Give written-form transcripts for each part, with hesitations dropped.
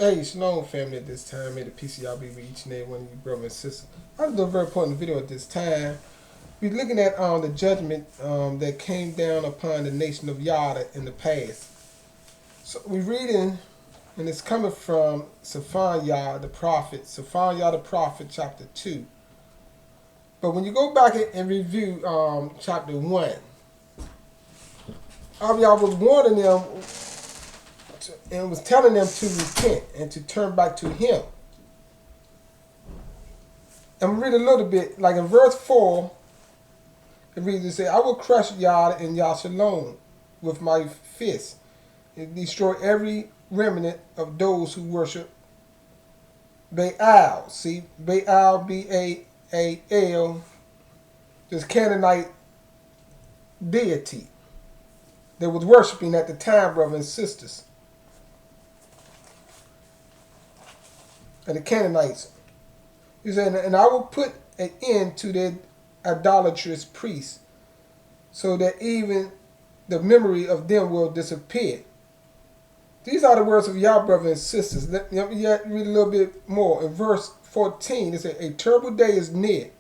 Hey, Shalom family at this time. May the peace of y'all be with each and every one of you brothers and sisters. I'm doing a very important video at this time. We're looking at the judgment that came down upon the nation of Yada in the past. So we're reading, and it's coming from Zephaniah the prophet, Zephaniah the prophet, chapter 2. But when you go back and review chapter 1, y'all was warning them and was telling them to repent and to turn back to him. I'm read a little bit, like in verse 4, it reads, it says, I will crush Yad and Yashalom with my fist and destroy every remnant of those who worship Baal. See, Baal, B-A-A-L, this Canaanite deity that was worshiping at the time, brothers and sisters. And the Canaanites. He said, and I will put an end to their idolatrous priests, so that even the memory of them will disappear. These are the words of Yah, brothers and sisters. Let me read a little bit more. In verse 14, it says, a terrible day is near.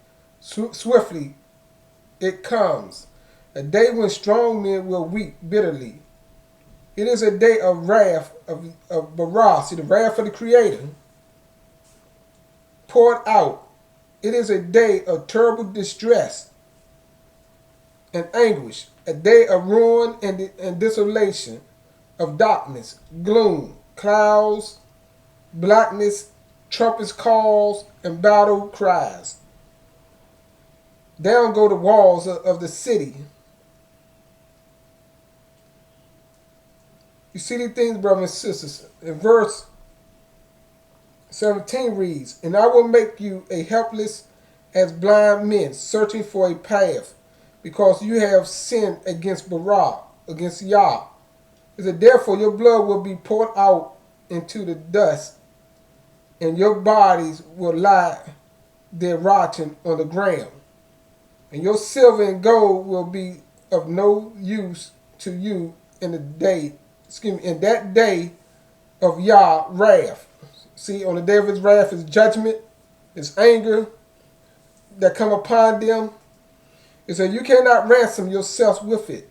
Swiftly it comes. A day when strong men will weep bitterly. It is a day of wrath, of Barah, see the wrath of the Creator, poured out. It is a day of terrible distress and anguish, a day of ruin and desolation, of darkness, gloom, clouds, blackness, trumpets calls, and battle cries. Down go the walls of the city. You see these things, brothers and sisters. In verse 17 reads, and I will make you a helpless as blind men searching for a path, because you have sinned against Barah, against Yah. It said, therefore your blood will be poured out into the dust, and your bodies will lie there rotting on the ground. And your silver and gold will be of no use to you in in that day of Yah wrath. See, on the day of his wrath, his judgment, his anger that come upon them. It said, you cannot ransom yourselves with it,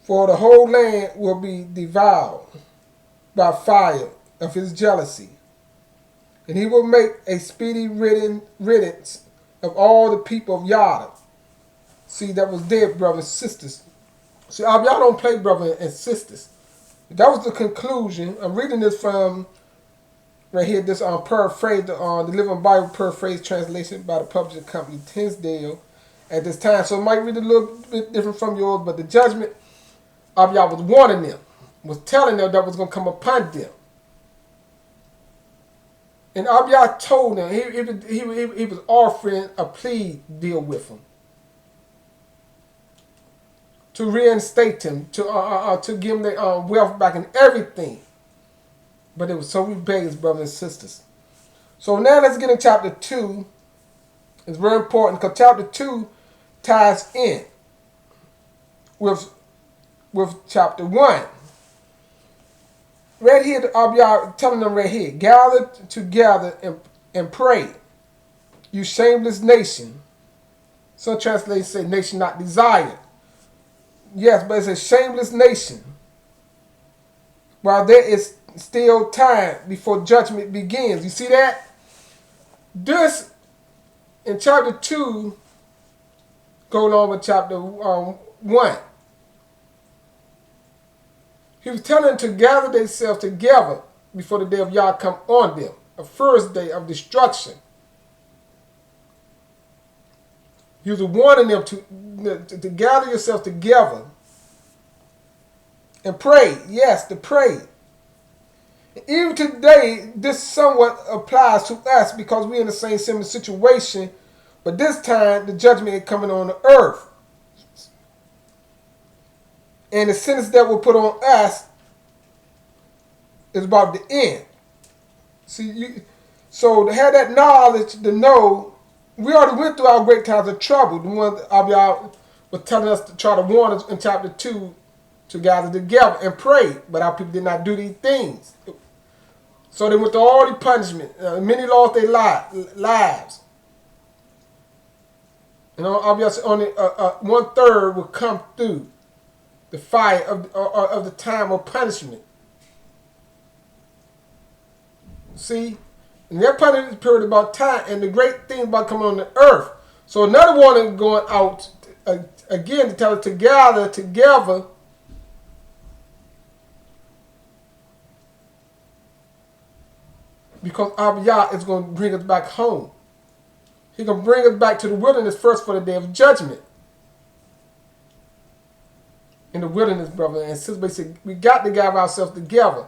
for the whole land will be devoured by fire of his jealousy. And he will make a speedy riddance of all the people of Yada. See, that was dead, brothers and sisters. See, y'all don't play, brothers and sisters. That was the conclusion. I'm reading this from right here, this paraphrase, the Living Bible paraphrase translation by the publishing company Tinsdale at this time. So it might read a little bit different from yours, but the judgment of y'all was warning them, was telling them that was going to come upon them. And Abiyah told them, he was offering a plea deal with them, to reinstate them, to give them their wealth back and everything. But it was so rebellious, brothers and sisters. So now let's get in chapter 2. It's very important because chapter 2 ties in with chapter 1. Right here, Abiyah telling them right here, gather together and pray, you shameless nation. Some translations say nation not desired. Yes, but it's a shameless nation. While there is still time before judgment begins. You see that? This, in chapter 2, going on with chapter 1. He was telling them to gather themselves together before the day of Yah come on them, a first day of destruction. He was warning them to gather yourself together and pray. Yes, to pray. Even today, this somewhat applies to us because we're in the same similar situation, but this time the judgment is coming on the earth. And the sentence that will put on us is about the end. See, so to have that knowledge, to know, we already went through our great times of trouble. The one Abiyah was telling us to try to warn us in chapter 2 to gather together and pray, but our people did not do these things. So they went through all the punishment. Many lost their lives. And obviously only 1/3 will come through the fire of the time of punishment. See? And that punishment period about time, and the great thing about coming on the earth. So another warning going out again to tell us to gather together because Abiyah is going to bring us back home. He's going to bring us back to the wilderness first for the day of judgment. In the wilderness, brother and sister, we got to gather ourselves together.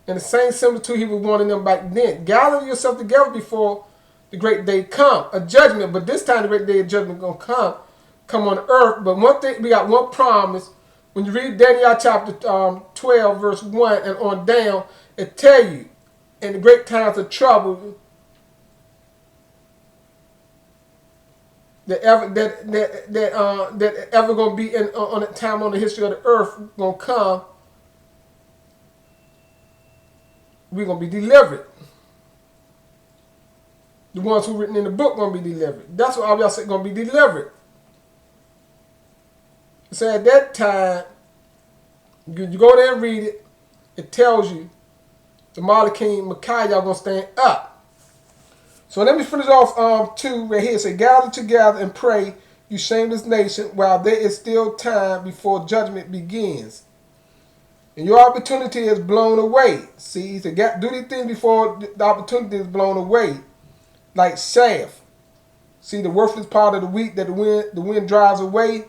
And the same similitude he was warning them back then. Gather yourself together before the great day come, a judgment. But this time the great day of judgment going to come on earth. But one thing, we got one promise. When you read Daniel chapter 12, verse 1 and on down, it tell you, in the great times of trouble, that ever going to be on a time on the history of the earth going to come, we're going to be delivered. The ones who written in the book going to be delivered. That's what all y'all say going to be delivered. So at that time, you go there and read it. It tells you the King Micaiah going to stand up. So let me finish off 2 right here. It says, gather together and pray, you shameless nation, while there is still time before judgment begins. And your opportunity is blown away. See, he said, do these things before the opportunity is blown away. Like chaff. See, the worthless part of the wheat that the wind drives away.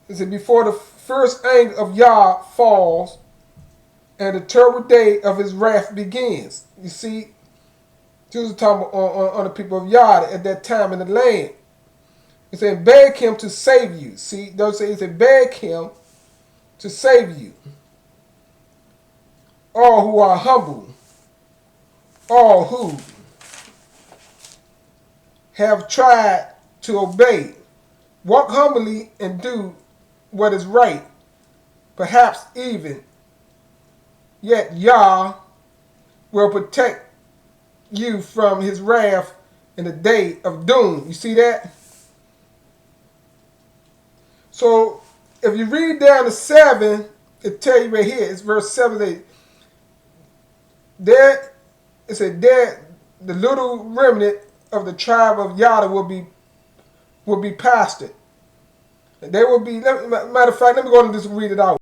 He said, before the first anger of Yah falls and the terrible day of his wrath begins. You see, Jesus was talking on the people of Yah at that time in the land. He said, beg him to save you. See, those say, he said, beg him to save you. All who are humble, all who have tried to obey, walk humbly and do what is right, perhaps even, yet Yah will protect you from his wrath in the day of doom. You see that? So if you read down to 7, it tell you right here, it's verse 7, 8. There, it said, there the little remnant of the tribe of Yada will be pastored. They will be, matter of fact, let me go and just read it out.